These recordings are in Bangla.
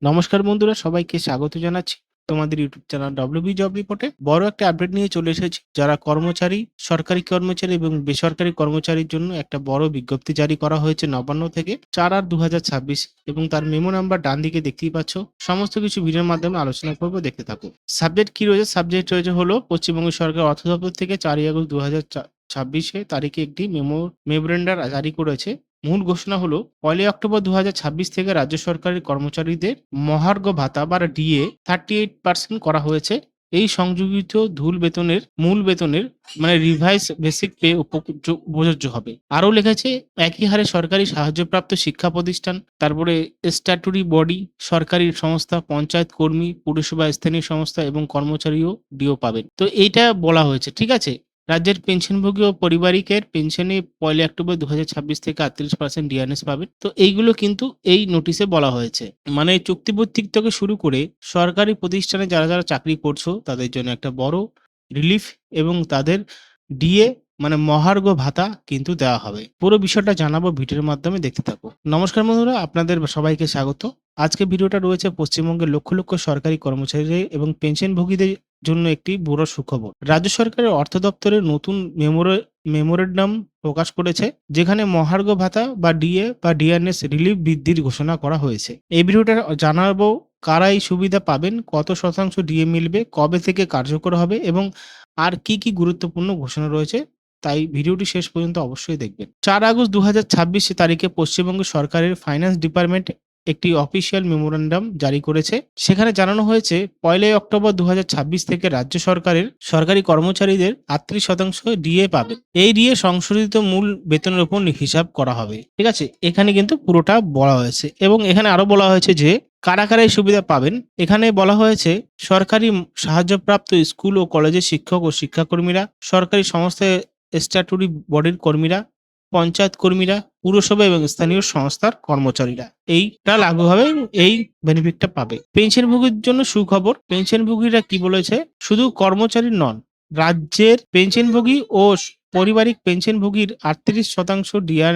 নমস্কার বন্ধুরা, সবাইকে স্বাগত জানাচ্ছি তোমাদের ইউটিউব চ্যানেল ডব্লিউবি জব রিপোর্টে। বড় একটা আপডেট নিয়ে চলে এসেছি। যারা কর্মচারী, সরকারি কর্মচারী এবং বেসরকারি কর্মচারীর জন্য একটা বড় বিজ্ঞপ্তি জারি করা হয়েছে নবান্ন থেকে 4/8/2026 এবং তার মেমো নাম্বার ডান দিকে দেখতেই পাচ্ছ। সমস্ত কিছু ভিডিওর মাধ্যমে আলোচনা করবো, দেখতে থাকো। সাবজেক্ট কি রয়েছে? সাবজেক্ট রয়েছে হলো পশ্চিমবঙ্গ সরকার অর্থ দপ্তর থেকে 4 আগস্ট 2026 তারিখে একটি মেমোরেন্ডার জারি করেছে। মূল ঘোষণা হলো 1 অক্টোবর 2026 থেকে রাজ্য সরকারের কর্মচারীদের মহার্ঘ ভাতা বা ডিএ 38% করা হয়েছে। এই সংযোজিত মূল বেতনের মানে রিভাইস বেসিক পে প্রযোজ্য হবে। আরও লেখেছে একই হারে সরকারি সাহায্যপ্রাপ্ত শিক্ষা প্রতিষ্ঠান, তারপরে স্ট্যাটুরি বডি, সরকারি সংস্থা, পঞ্চায়েত কর্মী, পুরসভা, স্থানীয় সংস্থা এবং কর্মচারীও ডিও পাবেন। তো এইটা বলা হয়েছে, ঠিক আছে। রাজ্যের পেনশনভোগী ও পরিবারিকের পেনশনে 1 অক্টোবর 2026 থেকে 38% ডিআরএস পাবেন। তো এইগুলো কিন্তু এই নোটিশে বলা হয়েছে। মানে চুক্তিভিত্তিক থেকে শুরু করে সরকারি প্রতিষ্ঠানে যারা যারা চাকরি করছো তাদের জন্য একটা বড় রিলিফ এবং তাদের ডিএ মানে মহার্ঘ ভাতা কিন্তু দেওয়া হবে। পুরো বিষয়টা জানাবো ভিডিওর মাধ্যমে, দেখতে থাকো। নমস্কার বন্ধুরা, আপনাদের সবাইকে স্বাগত। আজকে ভিডিওটা রয়েছে পশ্চিমবঙ্গের লক্ষ লক্ষ সরকারি কর্মচারী এবং পেনশনভোগীদের জন্য একটি বড় সুখবর। রাজ্য সরকারের অর্থ দপ্তরের নতুন মেমোরেন্ডাম প্রকাশ করেছে, যেখানে মহার্ঘ ভাতা বা ডিএ বা ডিআরএস রিলিফ বৃদ্ধির ঘোষণা করা হয়েছে। এই ভিডিওটা জানাবো কারা এই সুবিধা পাবেন, কত শতাংশ ডিএ মিলবে, কবে থেকে কার্যকর হবে এবং আর কি কি গুরুত্বপূর্ণ ঘোষণা রয়েছে। তাই ভিডিওটি শেষ পর্যন্ত অবশ্যই দেখবেন। 4 আগস্ট 2026 তারিখে পশ্চিমবঙ্গ সরকারের ফাইন্যান্স ডিপার্টমেন্ট একটি অফিসিয়াল মেমোরেন্ডাম জারি করেছে। সেখানে জানানো হয়েছে 1 অক্টোবর 2026 থেকে রাজ্য সরকারের সরকারি কর্মচারীদের 38% ডিএ পাবে। এই ডিএ সংশোধিত মূল বেতনের উপর হিসাব করা হবে, ঠিক আছে। এখানে কিন্তু পুরোটা বলা হয়েছে এবং এখানে আরো বলা হয়েছে যে কারা কারা এই সুবিধা পাবেন। এখানে বলা হয়েছে সরকারি সাহায্যপ্রাপ্ত স্কুল ও কলেজের শিক্ষক ও শিক্ষাকর্মীরা, সরকারি সংস্থায় স্ট্যাটুরি বডির কর্মীরা, পঞ্চায়েত কর্মীরা, পুরসভা এবং স্থানীয় সংস্থার কর্মচারীরা এইটা লাগু হবে, এই বেনিফিটটা পাবে। পেনশনভোগীর জন্য সুখবর। পেনশনভোগীরা কি বলেছে, শুধু কর্মচারী নন, রাজ্যের পেনশনভোগী ও পারিবারিক পেনশনভোগীর 38%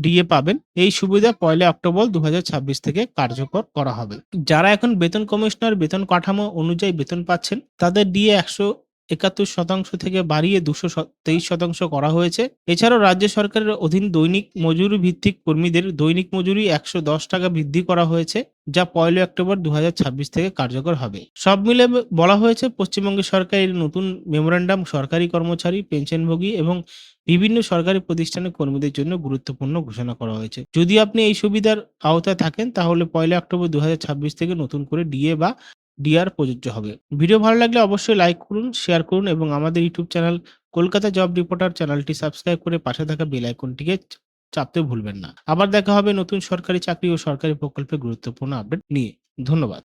ডিএ পাবেন। এই সুবিধা 1 অক্টোবর 2026 থেকে কার্যকর করা হবে। যারা এখন বেতন কমিশনার বেতন কাঠামো অনুযায়ী বেতন পাচ্ছেন, তাদের ডিএ 171% থেকে বাড়িয়ে 223% করা হয়েছে। এছাড়াও রাজ্য সরকারের অধীন দৈনিক মজুরি ভিত্তিক কর্মীদের দৈনিক মজুরি 110 টাকা বৃদ্ধি করা হয়েছে, যা 1 অক্টোবর 2026 থেকে কার্যকর হবে। সব মিলে বলা হয়েছে পশ্চিমবঙ্গ সরকারের নতুন মেমোরেন্ডাম সরকারি কর্মচারী, পেনশনভোগী এবং বিভিন্ন সরকারি প্রতিষ্ঠানের কর্মীদের জন্য গুরুত্বপূর্ণ ঘোষণা করা হয়েছে। যদি আপনি এই সুবিধার আওতায় থাকেন তাহলে 1 অক্টোবর 2026 থেকে নতুন করে ডিএ বা ডিআর প্রযোজ্য হবে। ভিডিও ভালো লাগলে অবশ্যই লাইক করুন, শেয়ার করুন এবং আমাদের YouTube channel Kolkata job reporter চ্যানেলটি সাবস্ক্রাইব করে পাশে থাকা বেল আইকনটিকে চাপতে ভুলবেন না। আবার দেখা হবে নতুন সরকারি চাকরি ও সরকারি প্রকল্পের গুরুত্বপূর্ণ আপডেট নিয়ে। ধন্যবাদ।